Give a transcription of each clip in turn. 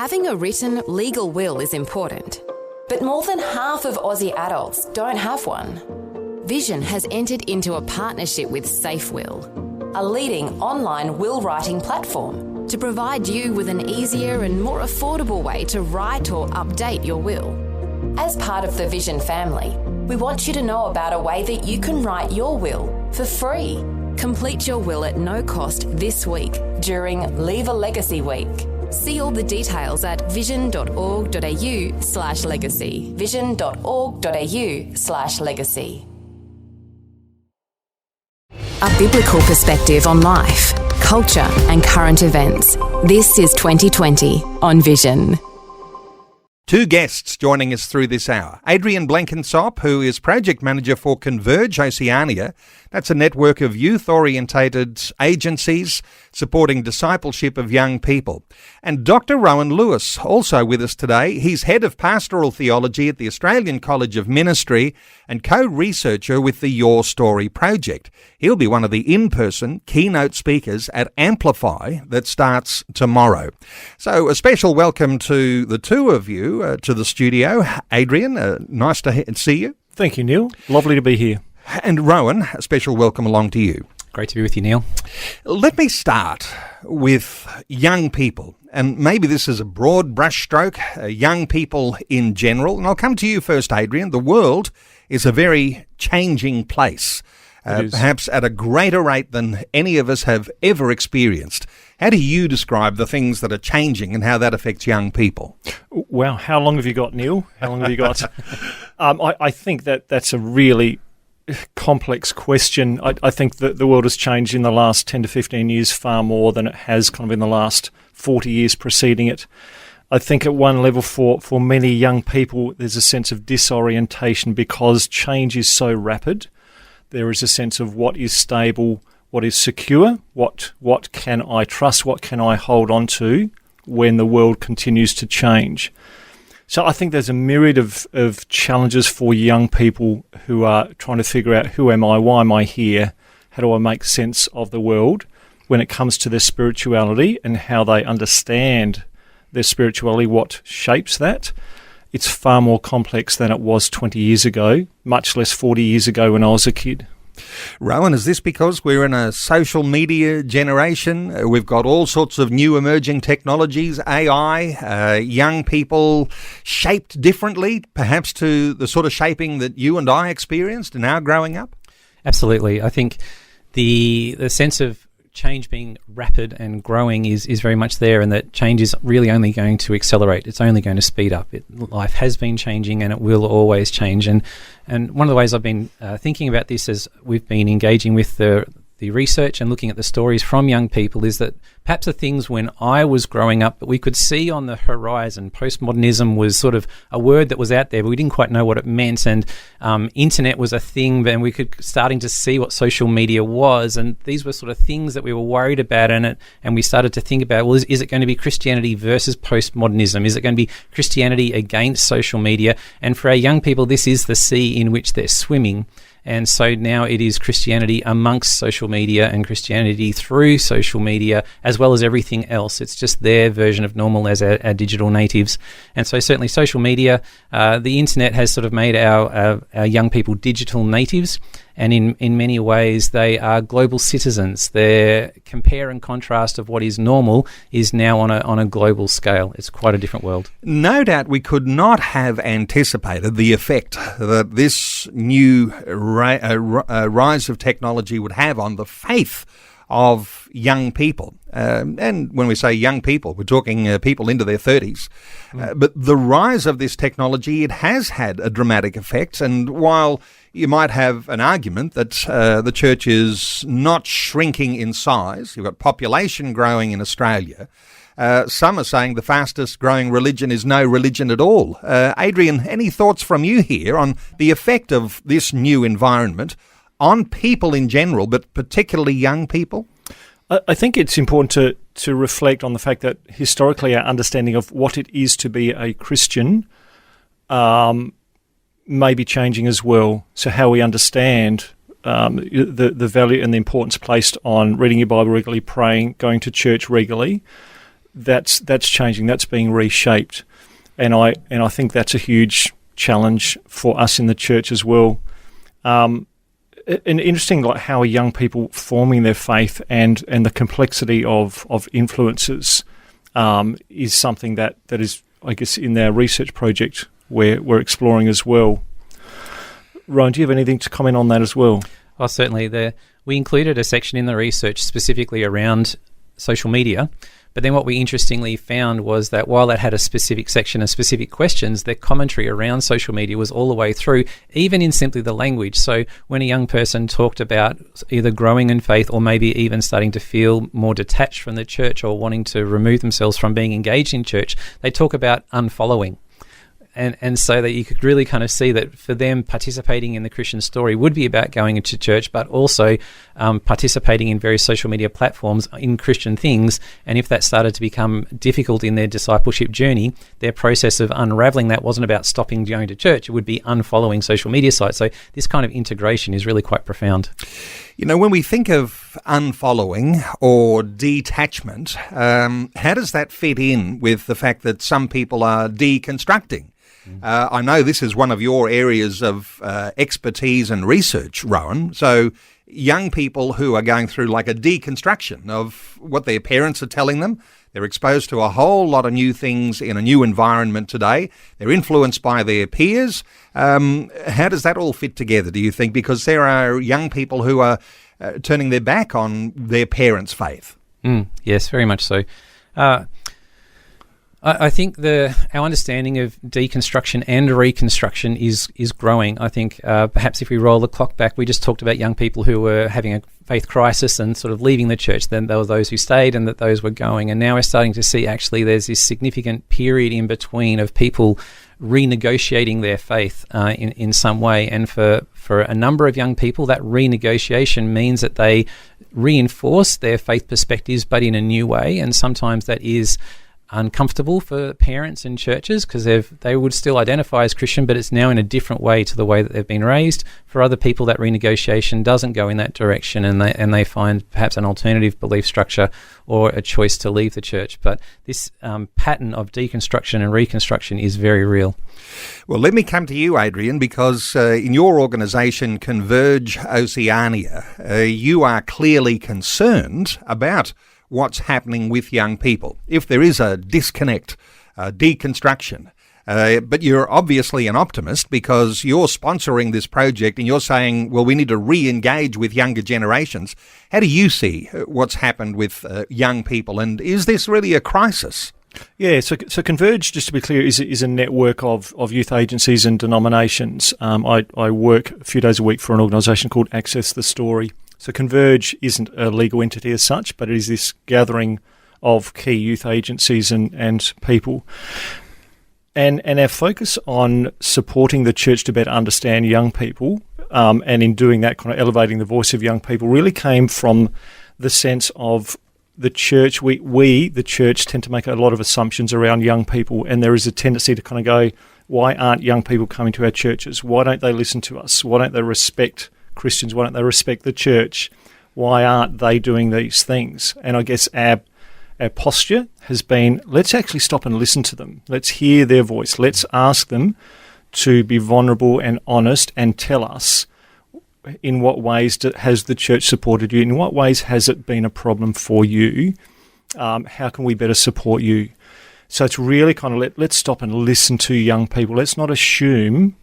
Having a written, legal will is important, but more than half of Aussie adults don't have one. Vision has entered into a partnership with SafeWill, a leading online will writing platform, to provide you with an easier and more affordable way to write or update your will. As part of the Vision family, we want you to know about a way that you can write your will for free. Complete your will at no cost this week during Leave a Legacy Week. See all the details at vision.org.au/legacy. vision.org.au/legacy. A biblical perspective on life, culture and current events. This is 2020 on Vision. Two guests joining us through this hour. Adrian Blenkinsop, who is Project Manager for Converge Oceania. That's a network of youth-orientated agencies supporting discipleship of young people. And Dr. Rowan Lewis, also with us today. He's Head of Pastoral Theology at the Australian College of Ministry and co-researcher with the Your Story project. He'll be one of the in-person keynote speakers at Amplify that starts tomorrow. So a special welcome to the two of you to the studio. Adrian, nice to see you. Thank you, Neil. Lovely to be here. And Rowan, a special welcome along to you. Great to be with you, Neil. Let me start with young people, and maybe this is a broad brushstroke, young people in general. And I'll come to you first, Adrian. The world is a very changing place, perhaps at a greater rate than any of us have ever experienced. How do you describe the things that are changing and how that affects young people? Wow, how long have you got, Neil? How long have you got? I think that's a really complex question. I think that the world has changed in the last 10 to 15 years far more than it has kind of in the last 40 years preceding it. I think at one level for many young people, there's a sense of disorientation because change is so rapid. There is a sense of what is stable, what is secure, what can I trust, what can I hold on to when the world continues to change. So I think there's a myriad of challenges for young people who are trying to figure out who am I, why am I here, how do I make sense of the world when it comes to their spirituality and how they understand their spirituality, what shapes that. It's far more complex than it was 20 years ago, much less 40 years ago when I was a kid. Rowan, is this because we're in a social media generation? We've got all sorts of new emerging technologies, AI, young people shaped differently, perhaps to the sort of shaping that you and I experienced in our growing up? Absolutely. I think the sense of change being rapid and growing is very much there, and that change is really only going to accelerate. It's only going to speed up. Life has been changing and it will always change. And one of the ways I've been thinking about this as we've been engaging with the research and looking at the stories from young people is that perhaps the things when I was growing up that we could see on the horizon. Postmodernism was sort of a word that was out there, but we didn't quite know what it meant. And internet was a thing, and we could starting to see what social media was. And these were sort of things that we were worried about in it. And we started to think about, well, is it going to be Christianity versus postmodernism? Is it going to be Christianity against social media? And for our young people, this is the sea in which they're swimming. And so now it is Christianity amongst social media and Christianity through social media, as well as everything else. It's just their version of normal as our digital natives. And so certainly social media, the internet has sort of made our young people digital natives. And in many ways, they are global citizens. Their compare and contrast of what is normal is now on a global scale. It's quite a different world. No doubt we could not have anticipated the effect that this new rise of technology would have on the faith of young people. And when we say young people, we're talking people into their 30s. But the rise of this technology, it has had a dramatic effect. And while you might have an argument that the church is not shrinking in size, you've got population growing in Australia, some are saying the fastest growing religion is no religion at all. Adrian, any thoughts from you here on the effect of this new environment on people in general, but particularly young people? I think it's important to reflect on the fact that historically our understanding of what it is to be a Christian may be changing as well. So how we understand the value and the importance placed on reading your Bible regularly, praying, going to church regularly, that's changing. That's being reshaped, and I think that's a huge challenge for us in the church as well. And interesting, like how are young people forming their faith, and the complexity of influences is something that is, I guess, in our research project we're exploring as well. Rowan, do you have anything to comment on that as well? Well, certainly. We included a section in the research specifically around social media, but then what we interestingly found was that while that had a specific section of specific questions, their commentary around social media was all the way through, even in simply the language. So when a young person talked about either growing in faith or maybe even starting to feel more detached from the church or wanting to remove themselves from being engaged in church, they talk about unfollowing. And so that you could really kind of see that for them, participating in the Christian story would be about going into church, but also participating in various social media platforms in Christian things. And if that started to become difficult in their discipleship journey, their process of unraveling that wasn't about stopping going to church. It would be unfollowing social media sites. So this kind of integration is really quite profound. You know, when we think of unfollowing or detachment, how does that fit in with the fact that some people are deconstructing? I know this is one of your areas of expertise and research, Rowan. So young people who are going through like a deconstruction of what their parents are telling them. They're exposed to a whole lot of new things in a new environment today. They're influenced by their peers. How does that all fit together, do you think? Because there are young people who are turning their back on their parents' faith. Yes, very much so. I think our understanding of deconstruction and reconstruction is growing. I think perhaps if we roll the clock back, we just talked about young people who were having a faith crisis and sort of leaving the church. Then there were those who stayed and that those were going. And now we're starting to see actually there's this significant period in between of people renegotiating their faith in some way. And for a number of young people, that renegotiation means that they reinforce their faith perspectives, but in a new way. And sometimes that is uncomfortable for parents and churches because they would still identify as Christian, but it's now in a different way to the way that they've been raised. For other people, that renegotiation doesn't go in that direction, and they find perhaps an alternative belief structure or a choice to leave the church. But this pattern of deconstruction and reconstruction is very real. Well, let me come to you, Adrian, because in your organisation, Converge Oceania, you are clearly concerned about what's happening with young people. If there is a disconnect, deconstruction, but you're obviously an optimist because you're sponsoring this project and you're saying, well, we need to re-engage with younger generations. How do you see what's happened with young people, and is this really a crisis? Yeah, so Converge, just to be clear, is a network of youth agencies and denominations. I work a few days a week for an organisation called Access the Story. So Converge isn't a legal entity as such, but it is this gathering of key youth agencies and people. And our focus on supporting the church to better understand young people, and in doing that, kind of elevating the voice of young people, really came from the sense of the church. We, the church, tend to make a lot of assumptions around young people, and there is a tendency to kind of go, why aren't young people coming to our churches? Why don't they listen to us? Why don't they respect Christians? Why don't they respect the church? Why aren't they doing these things? And I guess our posture has been, let's actually stop and listen to them. Let's hear their voice. Let's ask them to be vulnerable and honest and tell us in what ways has the church supported you? In what ways has it been a problem for you? How can we better support you? So it's really kind of let's stop and listen to young people. Let's not assume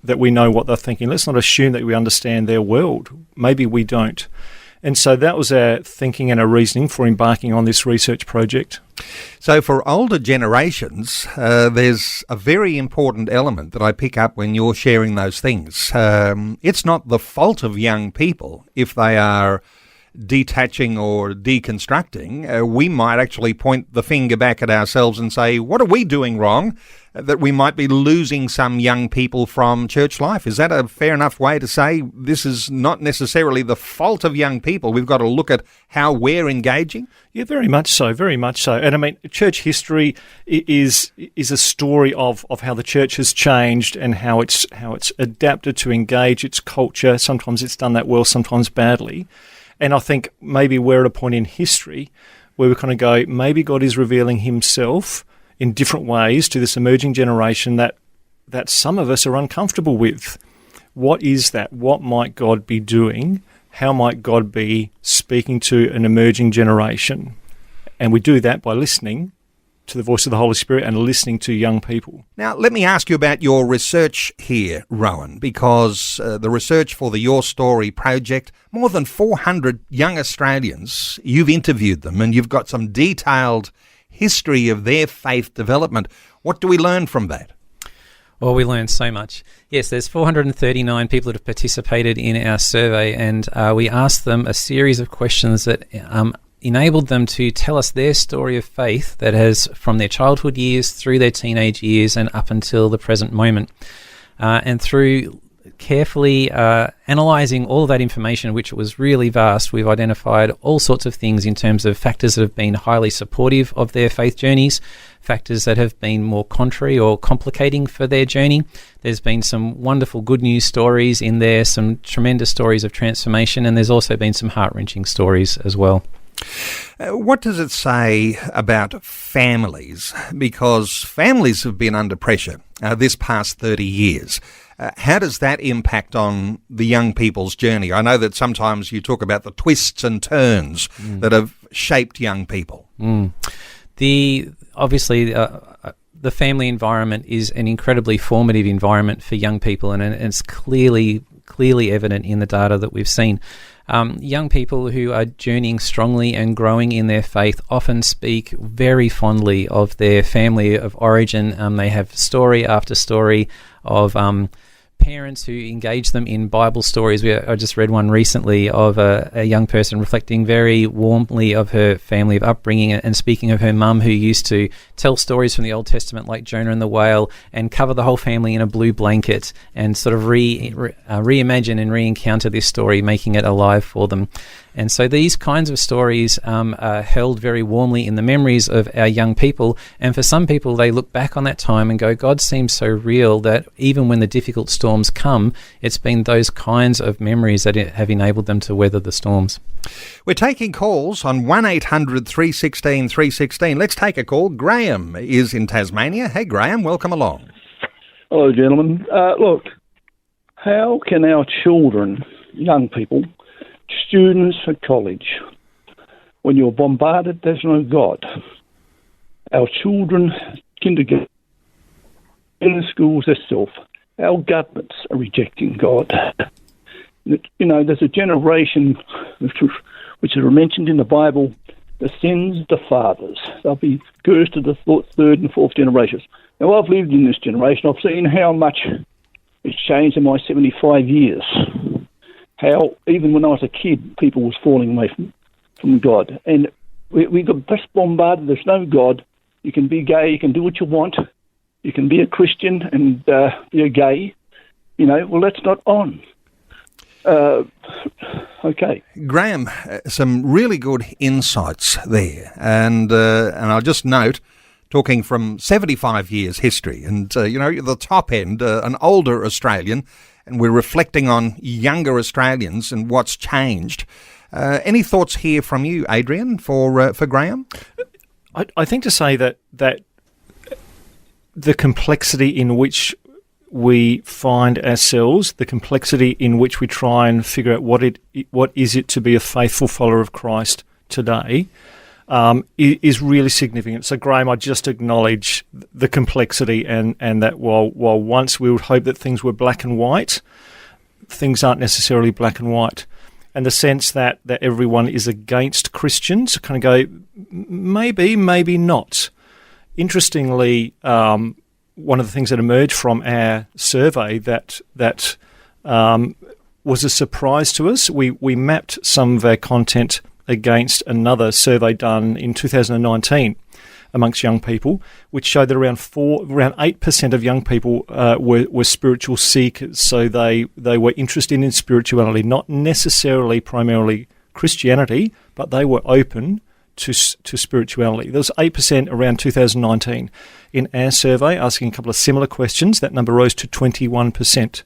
that we know what they're thinking. Let's not assume that we understand their world. Maybe we don't. And so that was our thinking and our reasoning for embarking on this research project. So for older generations, there's a very important element that I pick up when you're sharing those things. It's not the fault of young people if they are detaching or deconstructing. We might actually point the finger back at ourselves and say, what are we doing wrong that we might be losing some young people from church life? Is that a fair enough way to say this is not necessarily the fault of young people? We've got to look at how we're engaging? Yeah, very much so, very much so. And I mean, church history is a story of how the church has changed and how it's adapted to engage its culture. Sometimes it's done that well, sometimes badly. And I think maybe we're at a point in history where we kind of go, maybe God is revealing himself in different ways to this emerging generation that some of us are uncomfortable with. What is that? What might God be doing? How might God be speaking to an emerging generation? And we do that by listening to the voice of the Holy Spirit and listening to young people. Now, let me ask you about your research here, Rowan, because the research for the Your Story project, more than 400 young Australians, you've interviewed them and you've got some detailed history of their faith development. What do we learn from that? Well, we learned so much. Yes, there's 439 people that have participated in our survey, and we asked them a series of questions that enabled them to tell us their story of faith that has from their childhood years through their teenage years and up until the present moment. And through carefully analysing all of that information, which was really vast, we've identified all sorts of things in terms of factors that have been highly supportive of their faith journeys, factors that have been more contrary or complicating for their journey. There's been some wonderful good news stories in there, some tremendous stories of transformation, and there's also been some heart-wrenching stories as well. What does it say about families? Because families have been under pressure this past 30 years. How does that impact on the young people's journey? I know that sometimes you talk about the twists and turns that have shaped young people. Obviously, the family environment is an incredibly formative environment for young people, and it's clearly evident in the data that we've seen. Young people who are journeying strongly and growing in their faith often speak very fondly of their family of origin. They have story after story of parents who engage them in Bible stories. I just read one recently of a young person reflecting very warmly of her family of upbringing and speaking of her mum who used to tell stories from the Old Testament like Jonah and the whale and cover the whole family in a blue blanket and sort of reimagine and re-encounter this story, making it alive for them. And so these kinds of stories are held very warmly in the memories of our young people. And for some people, they look back on that time and go, God seems so real that even when the difficult storms come, it's been those kinds of memories that have enabled them to weather the storms. We're taking calls on 1800 316 316. Let's take a call. Graham is in Tasmania. Hey, Graham, welcome along. Hello, gentlemen. Look, how can our children, young people, students at college, when you're bombarded, there's no God. Our children, kindergarten, in the schools itself, our governments are rejecting God. You know, there's a generation which are mentioned in the Bible, the sins of the fathers. They'll be cursed to the third and fourth generations. Now, I've lived in this generation. I've seen how much it's changed in my 75 years. How, even when I was a kid, people was falling away from God. And we got just bombarded. There's no God. You can be gay. You can do what you want. You can be a Christian and be a gay. You know, well, that's not on. Okay. Graham, some really good insights there. And I'll just note, talking from 75 years history, and, the top end, an older Australian, and we're reflecting on younger Australians and what's changed. Any thoughts here from you, Adrian, for Graham? I think to say that the complexity in which we find ourselves, the complexity in which we try and figure out what is it to be a faithful follower of Christ today, is really significant. So, Graham, I just acknowledge the complexity and that while once we would hope that things were black and white, things aren't necessarily black and white. And the sense that everyone is against Christians, kind of go, maybe, maybe not. Interestingly, one of the things that emerged from our survey that was a surprise to us, we mapped some of our content against another survey done in 2019 amongst young people, which showed that around 8% of young people were spiritual seekers. So they were interested in spirituality, not necessarily primarily Christianity, but they were open to spirituality. There was 8% around 2019. In our survey, asking a couple of similar questions, that number rose to 21%.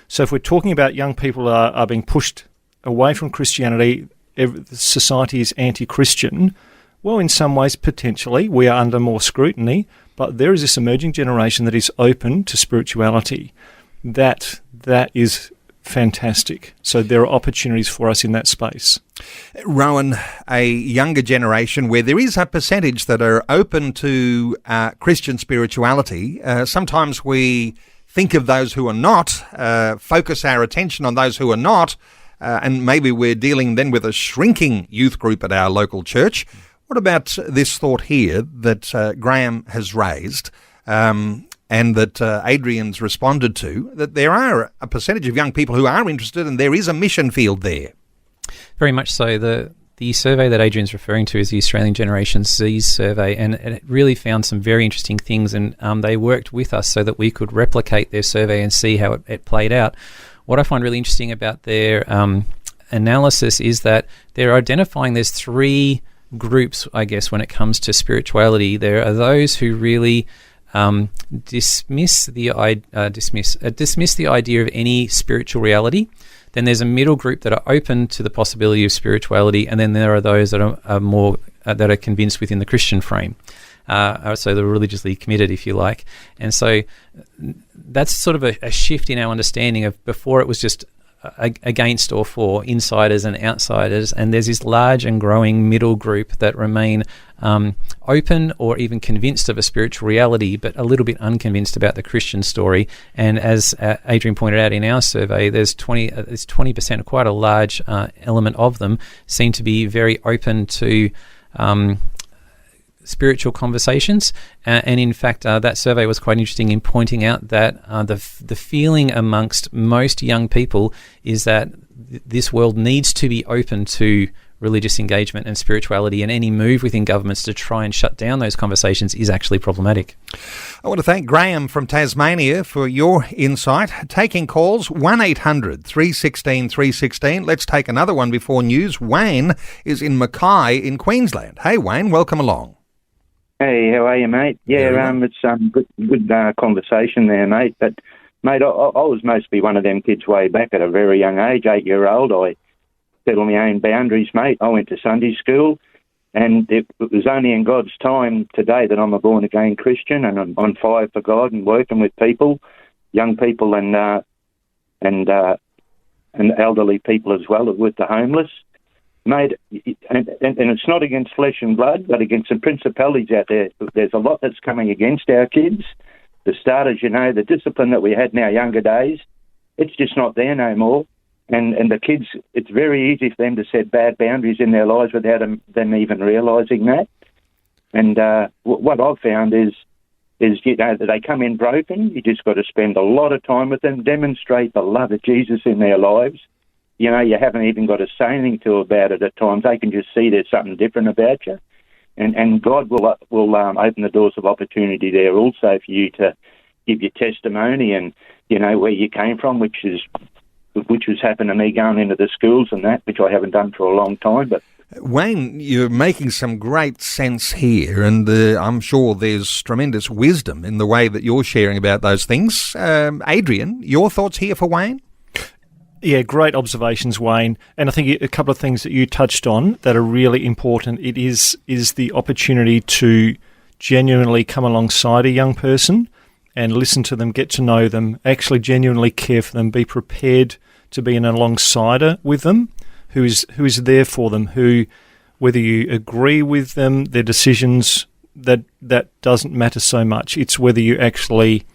So if we're talking about young people are being pushed away from Christianity, society is anti-Christian, Well, in some ways, potentially, we are under more scrutiny, but there is this emerging generation that is open to spirituality. That is fantastic. So there are opportunities for us in that space. Rowan, a younger generation where there is a percentage that are open to Christian spirituality. Sometimes we think of those who are not, focus our attention on those who are not, and maybe we're dealing then with a shrinking youth group at our local church. What about this thought here that Graham has raised, and that Adrian's responded to, that there are a percentage of young people who are interested and there is a mission field there? Very much so. The survey that Adrian's referring to is the Australian Generation Z's survey, and it really found some very interesting things, and they worked with us so that we could replicate their survey and see how it played out. What I find really interesting about their analysis is that they're identifying there's three groups, I guess, when it comes to spirituality. There are those who really dismiss the idea of any spiritual reality. Then there's a middle group that are open to the possibility of spirituality, and then there are those that are more that are convinced within the Christian frame. So they're religiously committed, if you like. And so that's sort of a shift in our understanding of before it was just against or for insiders and outsiders, and there's this large and growing middle group that remain open or even convinced of a spiritual reality, but a little bit unconvinced about the Christian story. And as Adrian pointed out in our survey, there's 20%, quite a large element of them seem to be very open to spiritual conversations, and in fact that survey was quite interesting in pointing out that the feeling amongst most young people is that this world needs to be open to religious engagement and spirituality, and any move within governments to try and shut down those conversations is actually problematic. I want to thank Graham from Tasmania for your insight. Taking calls 1800 316 316. Let's take another one before news. Wayne is in Mackay in Queensland. Hey Wayne, welcome along. Hey, how are you, mate? Yeah, it's good conversation there, mate. But, mate, I was mostly one of them kids way back at a very young age, 8-year-old. I settled my own boundaries, mate. I went to Sunday school, and it was only in God's time today that I'm a born-again Christian, and I'm on fire for God and working with people, young people and elderly people as well, with the homeless. Mate, and it's not against flesh and blood, but against some principalities out there. There's a lot that's coming against our kids. For starters, the discipline that we had in our younger days, it's just not there no more. And the kids, it's very easy for them to set bad boundaries in their lives without them even realising that. And what I've found is that they come in broken. You just got to spend a lot of time with them, demonstrate the love of Jesus in their lives. You haven't even got to say anything to them about it at times. They can just see there's something different about you. And God will open the doors of opportunity there also for you to give your testimony and, where you came from, which was happened to me going into the schools and that, which I haven't done for a long time. But Wayne, you're making some great sense here, and I'm sure there's tremendous wisdom in the way that you're sharing about those things. Adrian, your thoughts here for Wayne? Yeah, great observations, Wayne. And I think a couple of things that you touched on that are really important. It is the opportunity to genuinely come alongside a young person and listen to them, get to know them, actually genuinely care for them, be prepared to be an alongside with them, who is there for them, who, whether you agree with them, their decisions, that doesn't matter so much. It's whether you actually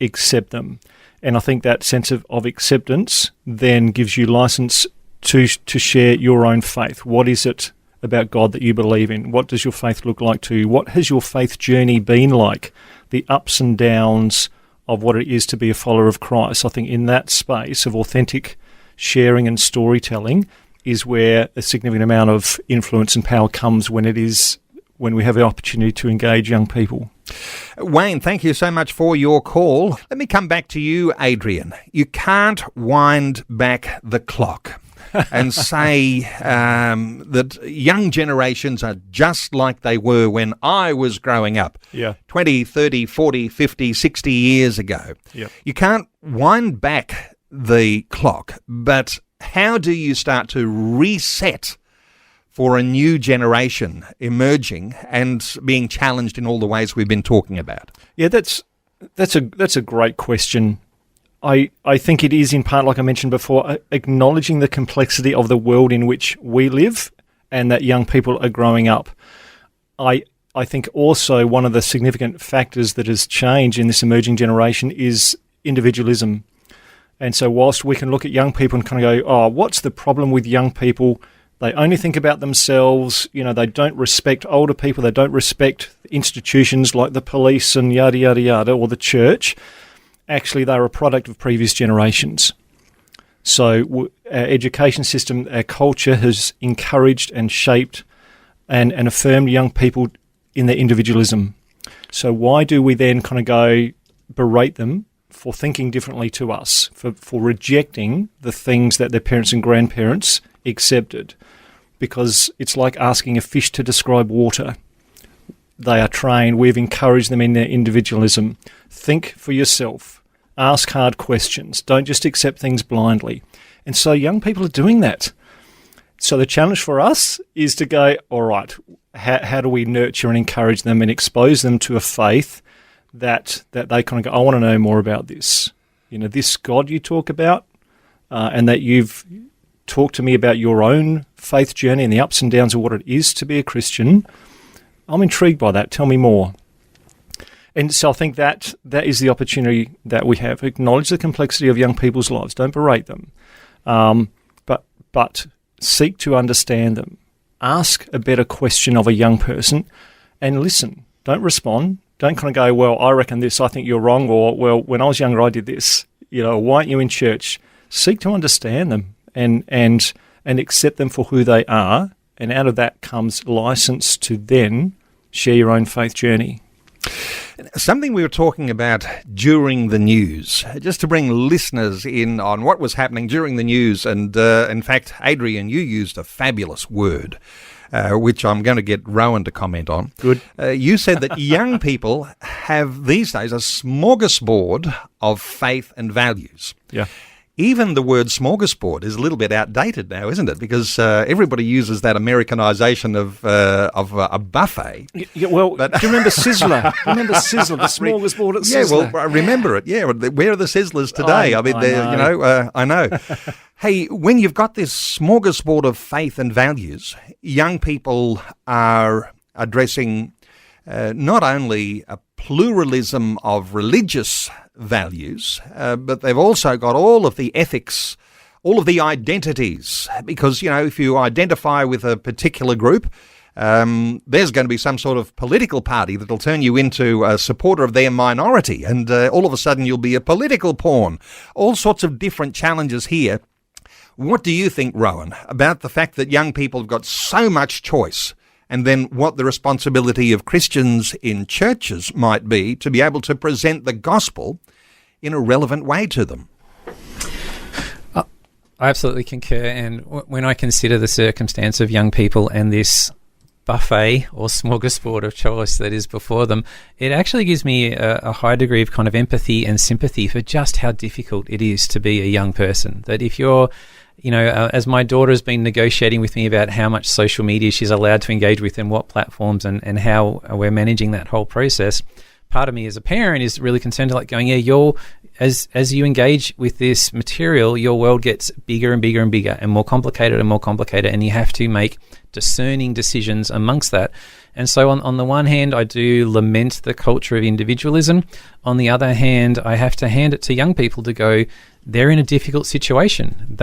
accept them. And I think that sense of acceptance then gives you license to share your own faith. What is it about God that you believe in? What does your faith look like to you? What has your faith journey been like? The ups and downs of what it is to be a follower of Christ. I think in that space of authentic sharing and storytelling is where a significant amount of influence and power comes when we have the opportunity to engage young people. Wayne, thank you so much for your call. Let me come back to you, Adrian. You can't wind back the clock and say that young generations are just like they were when I was growing up 20, 30, 40, 50, 60 years ago. Yeah. You can't wind back the clock, but how do you start to reset for a new generation emerging and being challenged in all the ways we've been talking about? Yeah, that's a great question. I think it is in part, like I mentioned before, acknowledging the complexity of the world in which we live and that young people are growing up. I think also one of the significant factors that has changed in this emerging generation is individualism. And so whilst we can look at young people and kind of go, oh, what's the problem with young people? They only think about themselves. They don't respect older people. They don't respect institutions like the police and yada, yada, yada, or the church. Actually, they're a product of previous generations. So our education system, our culture has encouraged and shaped and affirmed young people in their individualism. So why do we then kind of go berate them for thinking differently to us, for rejecting the things that their parents and grandparents accepted? Because it's like asking a fish to describe water. They are trained. We've encouraged them in their individualism. Think for yourself. Ask hard questions. Don't just accept things blindly. And so young people are doing that. So the challenge for us is to go, all right, how do we nurture and encourage them and expose them to a faith that they kind of go, I want to know more about this. This God you talk about, and that you've talked to me about your own faith journey and the ups and downs of what it is to be a Christian. I'm intrigued by that. Tell me more. And so I think that is the opportunity that we have. Acknowledge the complexity of young people's lives. Don't berate them. But seek to understand them. Ask a better question of a young person and listen. Don't respond. Don't kind of go, well, I reckon this, I think you're wrong, or, well, when I was younger, I did this. Why aren't you in church? Seek to understand them and accept them for who they are. And out of that comes license to then share your own faith journey. Something we were talking about during the news, just to bring listeners in on what was happening during the news. And in fact, Adrian, you used a fabulous word, which I'm going to get Rowan to comment on. Good. You said that young people have these days a smorgasbord of faith and values. Yeah. Even the word smorgasbord is a little bit outdated now, isn't it? Because everybody uses that Americanization of a buffet. Yeah, well, do you remember Sizzler? Remember Sizzler, the smorgasbord at Sizzler? Yeah, well, I remember it. Yeah, where are the Sizzlers today? I know. Hey, when you've got this smorgasbord of faith and values, young people are addressing not only a pluralism of religious values, but they've also got all of the ethics, all of the identities, because, if you identify with a particular group, there's going to be some sort of political party that'll turn you into a supporter of their minority, and all of a sudden you'll be a political pawn. All sorts of different challenges here. What do you think, Rowan, about the fact that young people have got so much choice, and then what the responsibility of Christians in churches might be to be able to present the gospel in a relevant way to them? I absolutely concur. And when I consider the circumstance of young people and this buffet or smorgasbord of choice that is before them, it actually gives me a high degree of kind of empathy and sympathy for just how difficult it is to be a young person. That if you're as my daughter has been negotiating with me about how much social media she's allowed to engage with and what platforms and how we're managing that whole process, part of me as a parent is really concerned, like going, as you engage with this material, your world gets bigger and bigger and bigger and more complicated, and you have to make discerning decisions amongst that. And so on the one hand, I do lament the culture of individualism. On the other hand, I have to hand it to young people to go, they're in a difficult situation.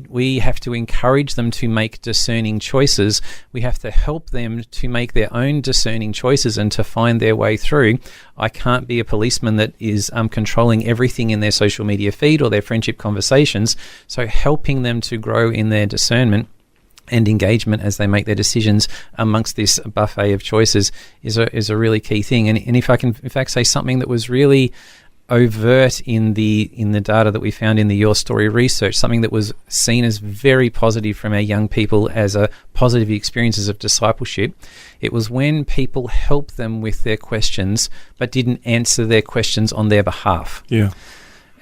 We have to encourage them to make discerning choices. We have to help them to make their own discerning choices and to find their way through. I can't be a policeman that is controlling everything in their social media feed or their friendship conversations. So helping them to grow in their discernment and engagement as they make their decisions amongst this buffet of choices is a really key thing. And if I can, in fact, say something that was really overt in the data that we found in the Your Story research, something that was seen as very positive from our young people as a positive experiences of discipleship, it was when people helped them with their questions but didn't answer their questions on their behalf. Yeah.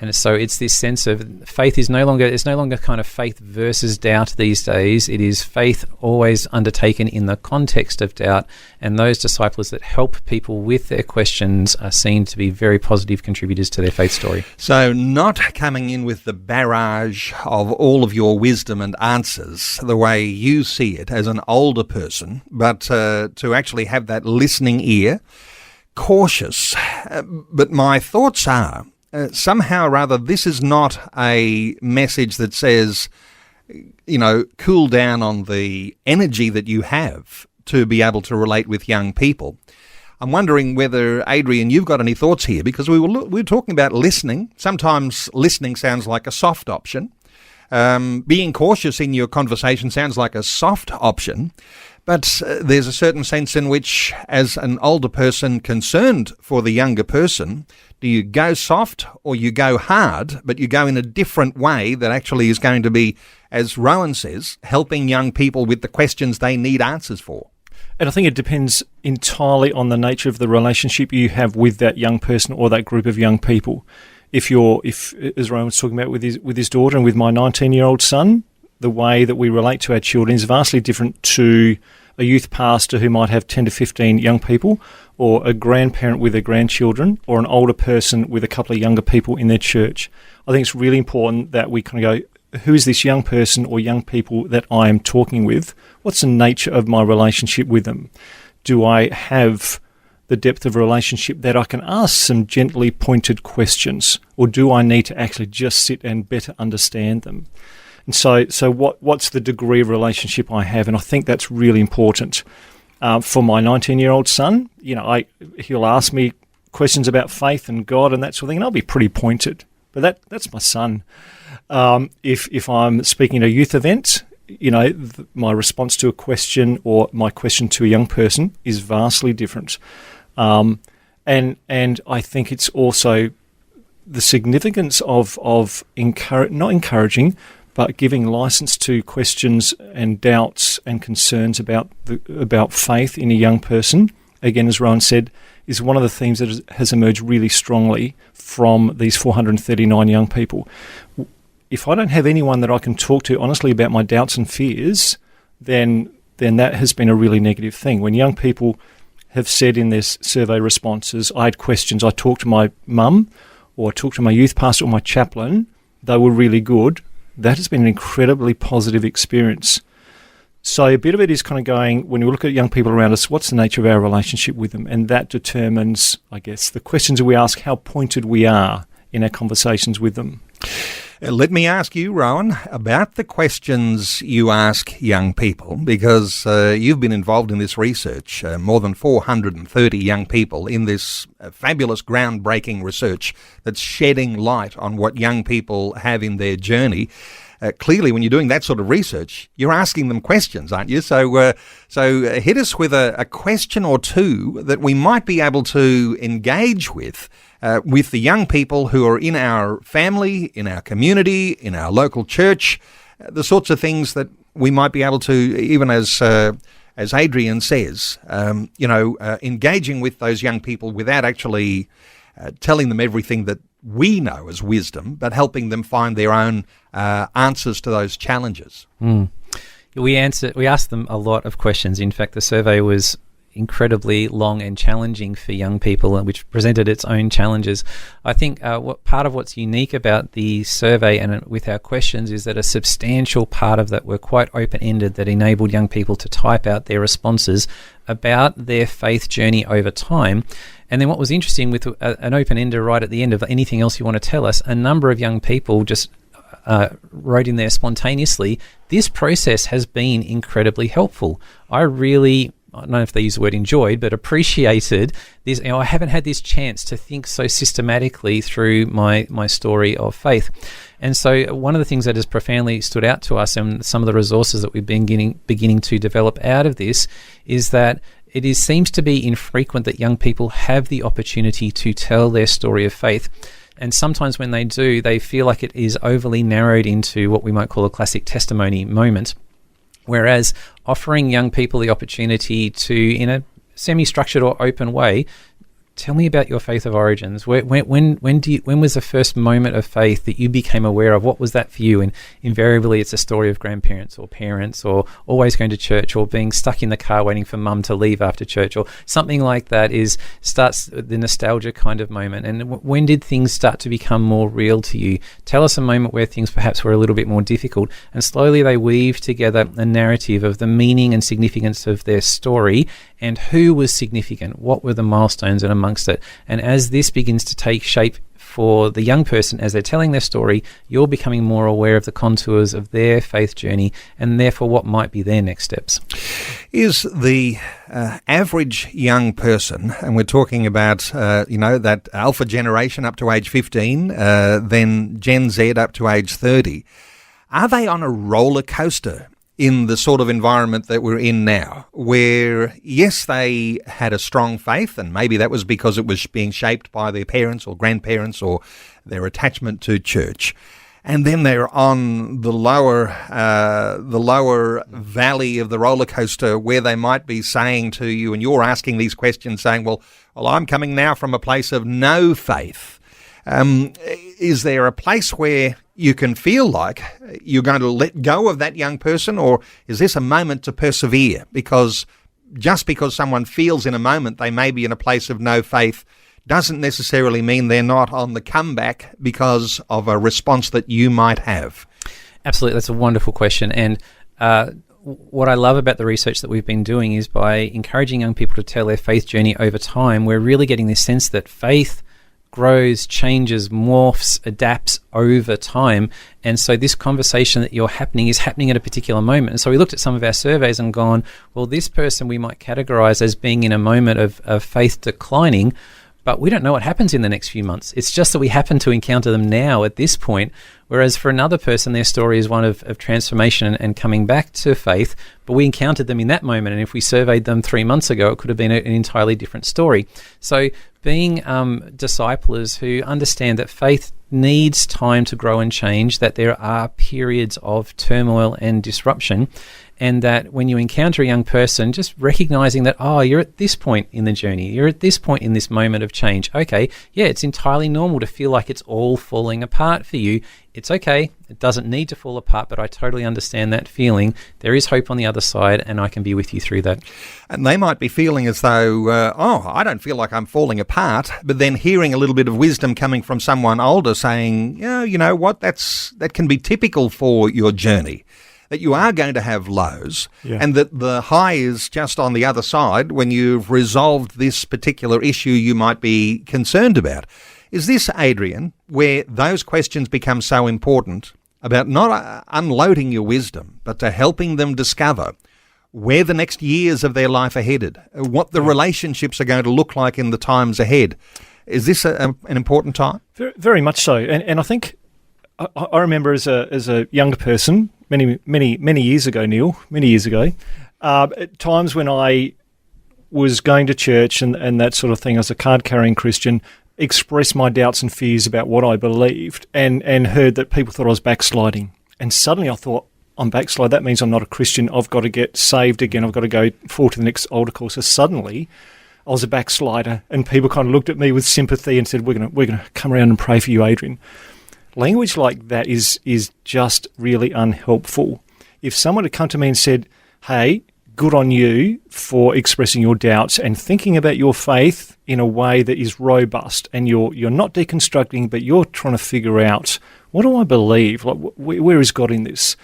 And so it's this sense of faith is no longer kind of faith versus doubt these days. It is faith always undertaken in the context of doubt, and those disciples that help people with their questions are seen to be very positive contributors to their faith story. So not coming in with the barrage of all of your wisdom and answers the way you see it as an older person, but to actually have that listening ear, cautious. But my thoughts are, somehow or other, this is not a message that says, cool down on the energy that you have to be able to relate with young people. I'm wondering whether, Adrian, you've got any thoughts here, because we were talking about listening. Sometimes listening sounds like a soft option. Being cautious in your conversation sounds like a soft option. But there's a certain sense in which, as an older person concerned for the younger person, do you go soft or you go hard, but you go in a different way that actually is going to be, as Rowan says, helping young people with the questions they need answers for? And I think it depends entirely on the nature of the relationship you have with that young person or that group of young people. If as Rowan was talking about with his daughter and with my 19-year-old son, the way that we relate to our children is vastly different to a youth pastor who might have 10 to 15 young people, or a grandparent with their grandchildren, or an older person with a couple of younger people in their church. I think it's really important that we kind of go, who is this young person or young people that I am talking with? What's the nature of my relationship with them? Do I have the depth of relationship that I can ask some gently pointed questions, or do I need to actually just sit and better understand them? And so what's the degree of relationship I have? And I think that's really important. For my 19-year-old son, he'll ask me questions about faith and God and that sort of thing, and I'll be pretty pointed. But that's my son. If I'm speaking at a youth event, my response to a question or my question to a young person is vastly different. And I think it's also the significance of not encouraging, but giving license to questions and doubts and concerns about faith in a young person, again, as Rowan said, is one of the themes that has emerged really strongly from these 439 young people. If I don't have anyone that I can talk to honestly about my doubts and fears, then that has been a really negative thing. When young people have said in their survey responses, I had questions, I talked to my mum, or I talked to my youth pastor or my chaplain, they were really good. That has been an incredibly positive experience. So a bit of it is kind of going, when we look at young people around us, what's the nature of our relationship with them? And that determines, I guess, the questions that we ask, how pointed we are in our conversations with them. Let me ask you, Rowan, about the questions you ask young people, because you've been involved in this research, more than 430 young people in this fabulous, groundbreaking research that's shedding light on what young people have in their journey. Clearly, when you're doing that sort of research, you're asking them questions, aren't you? So hit us with a question or two that we might be able to engage with the young people who are in our family, in our community, in our local church, the sorts of things that we might be able to, even as Adrian says, engaging with those young people without actually telling them everything that we know as wisdom, but helping them find their own answers to those challenges. We asked them a lot of questions. In fact, the survey was incredibly long and challenging for young people, which presented its own challenges. I think part of what's unique about the survey and with our questions is that a substantial part of that were quite open-ended, that enabled young people to type out their responses about their faith journey over time. And then what was interesting with an open-ender right at the end of anything else you want to tell us, a number of young people just wrote in there spontaneously, this process has been incredibly helpful. I don't know if they use the word enjoyed, but appreciated this. I haven't had this chance to think so systematically through my story of faith. And so one of the things that has profoundly stood out to us, and some of the resources that we've been beginning to develop out of this, is that it seems to be infrequent that young people have the opportunity to tell their story of faith. And sometimes when they do, they feel like it is overly narrowed into what we might call a classic testimony moment. Whereas offering young people the opportunity to, in a semi-structured or open way, tell me about your faith of origins. When was the first moment of faith that you became aware of? What was that for you? And invariably, it's a story of grandparents or parents, or always going to church, or being stuck in the car waiting for mum to leave after church, or something like that. Starts the nostalgia kind of moment. And when did things start to become more real to you? Tell us a moment where things perhaps were a little bit more difficult, and slowly they weave together a narrative of the meaning and significance of their story and who was significant, what were the milestones and amongst it. And as this begins to take shape for the young person as they're telling their story, you're becoming more aware of the contours of their faith journey and therefore what might be their next steps. Is the average young person, and we're talking about, that alpha generation up to age 15, then Gen Z up to age 30, are they on a roller coaster in the sort of environment that we're in now, where, yes, they had a strong faith, and maybe that was because it was being shaped by their parents or grandparents or their attachment to church, and then they're on the lower valley of the roller coaster where they might be saying to you, and you're asking these questions saying, well, I'm coming now from a place of no faith. Is there a place where you can feel like you're going to let go of that young person, or is this a moment to persevere? Because just because someone feels in a moment they may be in a place of no faith doesn't necessarily mean they're not on the comeback because of a response that you might have. Absolutely. That's a wonderful question. And what I love about the research that we've been doing is by encouraging young people to tell their faith journey over time, we're really getting this sense that faith grows, changes, morphs, adapts over time. And so this conversation that you're happening is happening at a particular moment. And so we looked at some of our surveys and gone, well, this person we might categorize as being in a moment of faith declining, but we don't know what happens in the next few months. It's just that we happen to encounter them now at this point, whereas for another person, their story is one of transformation and coming back to faith, but we encountered them in that moment. And if we surveyed them 3 months ago, it could have been an entirely different story. So being disciplers who understand that faith needs time to grow and change, that there are periods of turmoil and disruption, and that when you encounter a young person, just recognizing that, you're at this point in the journey, you're at this point in this moment of change. Okay, yeah, it's entirely normal to feel like it's all falling apart for you. It's okay. It doesn't need to fall apart, but I totally understand that feeling. There is hope on the other side, and I can be with you through that. And they might be feeling as though, I don't feel like I'm falling apart, but then hearing a little bit of wisdom coming from someone older saying, you know what, that can be typical for your journey, that you are going to have lows, and that the high is just on the other side when you've resolved this particular issue you might be concerned about. Is this, Adrian, where those questions become so important about not unloading your wisdom, but to helping them discover where the next years of their life are headed, what the relationships are going to look like in the times ahead? Is this an important time? Very, very much so. And I think I remember as a younger person, many years ago, Neil, at times when I was going to church and that sort of thing as a card-carrying Christian, expressed my doubts and fears about what I believed and heard that people thought I was backsliding. And suddenly I thought, I'm backslide. That means I'm not a Christian. I've got to get saved again. I've got to go forward to the next altar call. So suddenly I was a backslider, and people kind of looked at me with sympathy and said, we're going to come around and pray for you, Adrian. Language like that is just really unhelpful. If someone had come to me and said, hey, good on you for expressing your doubts and thinking about your faith in a way that is robust, and you're not deconstructing, but you're trying to figure out, what do I believe? Like, where is God in this?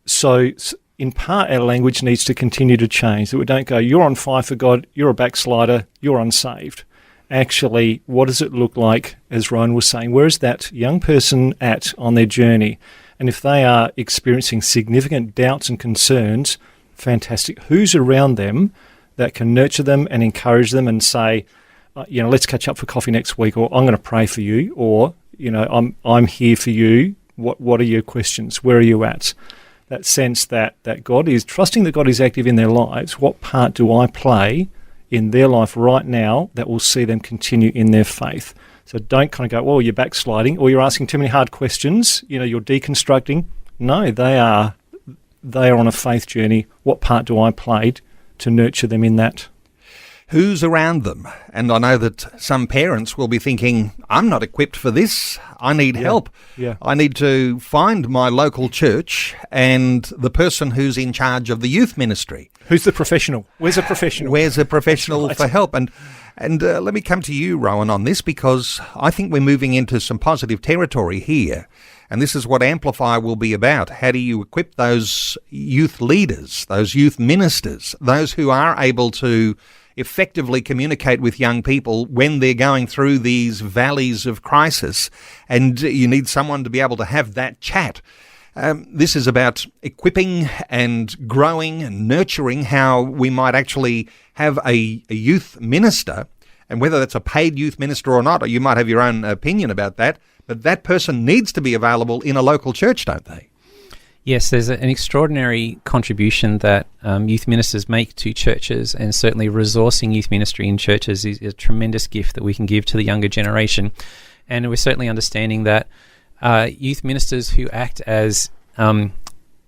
So in part, our language needs to continue to change, that we don't go, you're on fire for God, you're a backslider, you're unsaved. Actually, what does it look like, as Rowan was saying, where is that young person at on their journey? And if they are experiencing significant doubts and concerns, fantastic. Who's around them that can nurture them and encourage them and say, let's catch up for coffee next week, or I'm going to pray for you, or, I'm here for you. What are your questions? Where are you at? That sense that God is, trusting that God is active in their lives. What part do I play in their life right now that will see them continue in their faith? So don't kind of go, well, you're backsliding, or you're asking too many hard questions, you're deconstructing. No, they are on a faith journey. What part do I play to nurture them in that? who's around them. And I know that some parents will be thinking, I'm not equipped for this. I need help. Yeah. I need to find my local church and the person who's in charge of the youth ministry. Who's the professional? Where's a professional? Where's a professional Right. for help? And let me come to you, Rowan, on this, because I think we're moving into some positive territory here. And this is what Amplify will be about. How do you equip those youth leaders, those youth ministers, those who are able to effectively communicate with young people when they're going through these valleys of crisis? And you need someone to be able to have that chat. This is about equipping and growing and nurturing how we might actually have a youth minister, and whether that's a paid youth minister or not, or you might have your own opinion about that, but that person needs to be available in a local church, don't they? Yes, there's an extraordinary contribution that youth ministers make to churches, and certainly resourcing youth ministry in churches is a tremendous gift that we can give to the younger generation. And we're certainly understanding that youth ministers who act as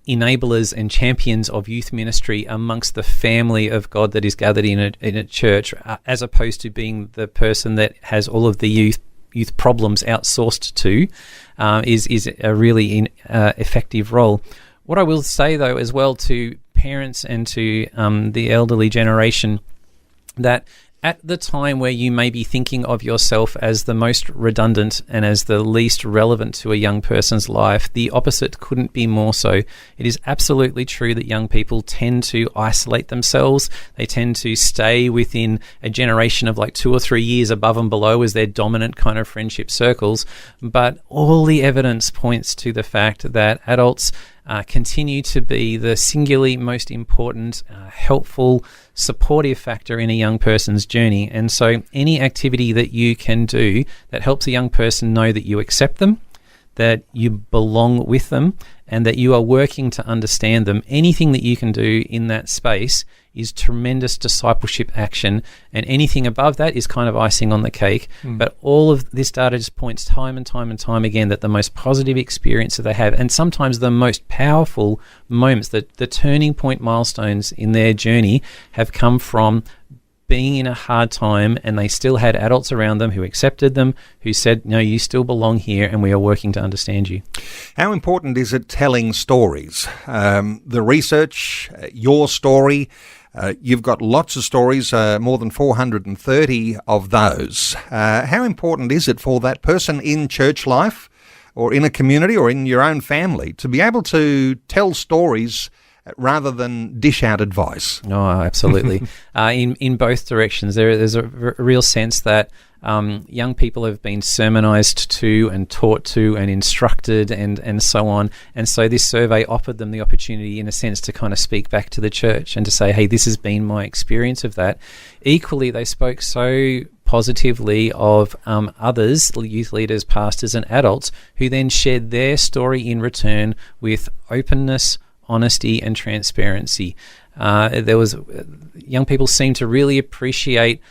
enablers and champions of youth ministry amongst the family of God that is gathered in a church, as opposed to being the person that has all of the youth problems outsourced to, is a really effective role. What I will say, though, as well to parents and to the elderly generation, that at the time where you may be thinking of yourself as the most redundant and as the least relevant to a young person's life, the opposite couldn't be more so. It is absolutely true that young people tend to isolate themselves. They tend to stay within a generation of like 2 or 3 years above and below as their dominant kind of friendship circles. But all the evidence points to the fact that adults continue to be the singularly most important, helpful, supportive factor in a young person's journey. And so any activity that you can do that helps a young person know that you accept them, that you belong with them, and that you are working to understand them, anything that you can do in that space is tremendous discipleship action, and anything above that is kind of icing on the cake. But all of this data just points time and time and time again that the most positive experience that they have, and sometimes the most powerful moments, the turning point milestones in their journey, have come from being in a hard time, and they still had adults around them who accepted them, who said, no, you still belong here, and we are working to understand you. How important is it telling stories? The research, your story, you've got lots of stories, more than 430 of those. How important is it for that person in church life or in a community or in your own family to be able to tell stories rather than dish out advice? Oh, absolutely. In both directions. There's a real sense that young people have been sermonized to and taught to and instructed and so on. And so this survey offered them the opportunity, in a sense, to kind of speak back to the church and to say, hey, this has been my experience of that. Equally, they spoke so positively of others, youth leaders, pastors and adults, who then shared their story in return with openness, honesty and transparency. Young people seem to really appreciate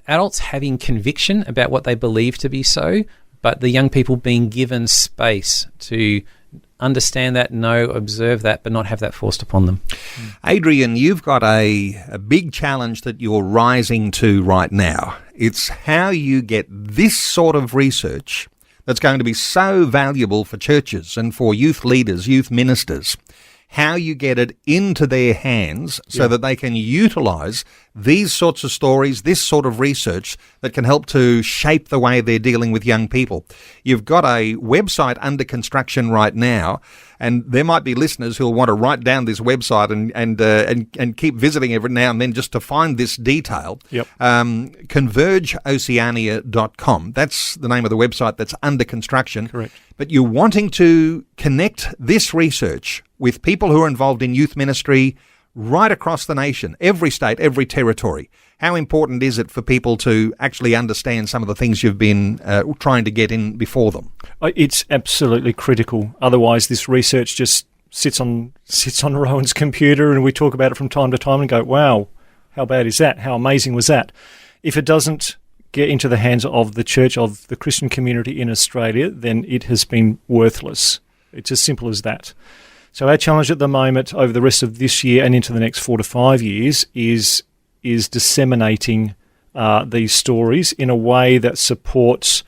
adults having conviction about what they believe to be so, but the young people being given space to understand that, know, observe that, but not have that forced upon them. Adrian, you've got a big challenge that you're rising to right now. It's how you get this sort of research that's going to be so valuable for churches and for youth leaders, youth ministers, how you get it into their hands so that they can utilize these sorts of stories, this sort of research that can help to shape the way they're dealing with young people. You've got a website under construction right now, and there might be listeners who'll want to write down this website and keep visiting every now and then just to find this detail. Convergeoceania.com. That's the name of the website that's under construction. Correct. But you're wanting to connect this research with people who are involved in youth ministry right across the nation, every state, every territory. How important is it for people to actually understand some of the things you've been trying to get in before them? It's absolutely critical. Otherwise, this research just sits on Rowan's computer, and we talk about it from time to time and go, wow, how bad is that? How amazing was that? If it doesn't get into the hands of the church, of the Christian community in Australia, then it has been worthless. It's as simple as that. So our challenge at the moment over the rest of this year and into the next 4 to 5 years is disseminating these stories in a way that supports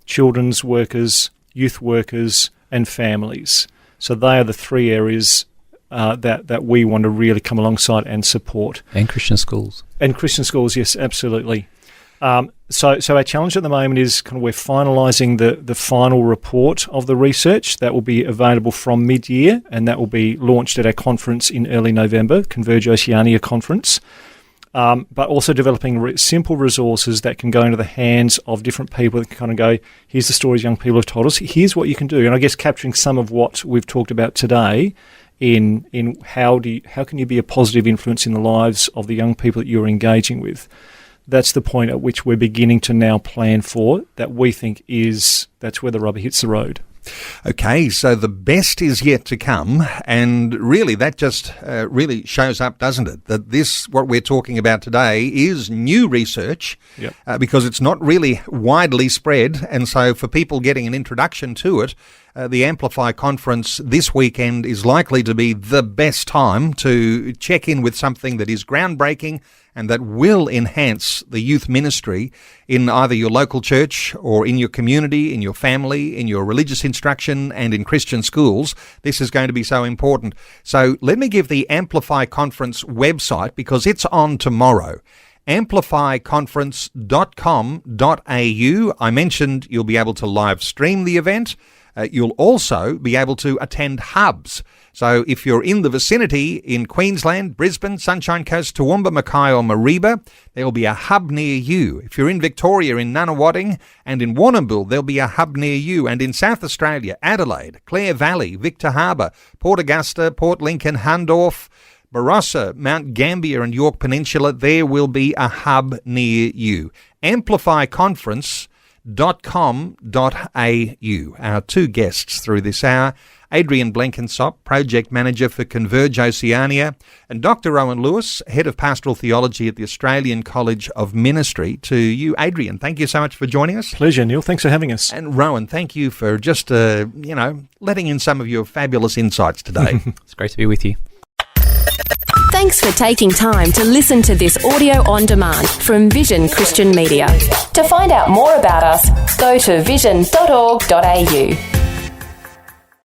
children's workers, youth workers and families. So they are the 3 areas that we want to really come alongside and support. And Christian schools. And Christian schools, yes, absolutely. So our challenge at the moment is kind of we're finalising the final report of the research that will be available from mid-year, and that will be launched at our conference in early November, Converge Oceania Conference. But also developing simple resources that can go into the hands of different people that can kind of go, here's the stories young people have told us, here's what you can do. And I guess capturing some of what we've talked about today in how can you be a positive influence in the lives of the young people that you're engaging with. That's the point at which we're beginning to now plan for, that we think that's where the rubber hits the road. Okay, so the best is yet to come, and really that just really shows up, doesn't it, that what we're talking about today is new research. Yep. Because it's not really widely spread, and so for people getting an introduction to it, the Amplify conference this weekend is likely to be the best time to check in with something that is groundbreaking and that will enhance the youth ministry in either your local church or in your community, in your family, in your religious instruction and in Christian schools. This is going to be so important. So let me give the Amplify conference website, because it's on tomorrow. amplifyconference.com.au. I mentioned you'll be able to live stream the event. You'll also be able to attend hubs. So if you're in the vicinity in Queensland, Brisbane, Sunshine Coast, Toowoomba, Mackay or Mareeba, there'll be a hub near you. If you're in Victoria, in Nunawading and in Warrnambool, there'll be a hub near you. And in South Australia, Adelaide, Clare Valley, Victor Harbour, Port Augusta, Port Lincoln, Hundorf, Barossa, Mount Gambier and York Peninsula, there will be a hub near you. amplifyconference.com.au. Our 2 guests through this hour, Adrian Blenkinsop, Project Manager for Converge Oceania, and Dr. Rowan Lewis, Head of Pastoral Theology at the Australian College of Ministry. To you, Adrian, thank you so much for joining us. Pleasure, Neil. Thanks for having us. And Rowan, thank you for just, letting in some of your fabulous insights today. It's great to be with you. Thanks for taking time to listen to this audio on demand from Vision Christian Media. To find out more about us, go to vision.org.au.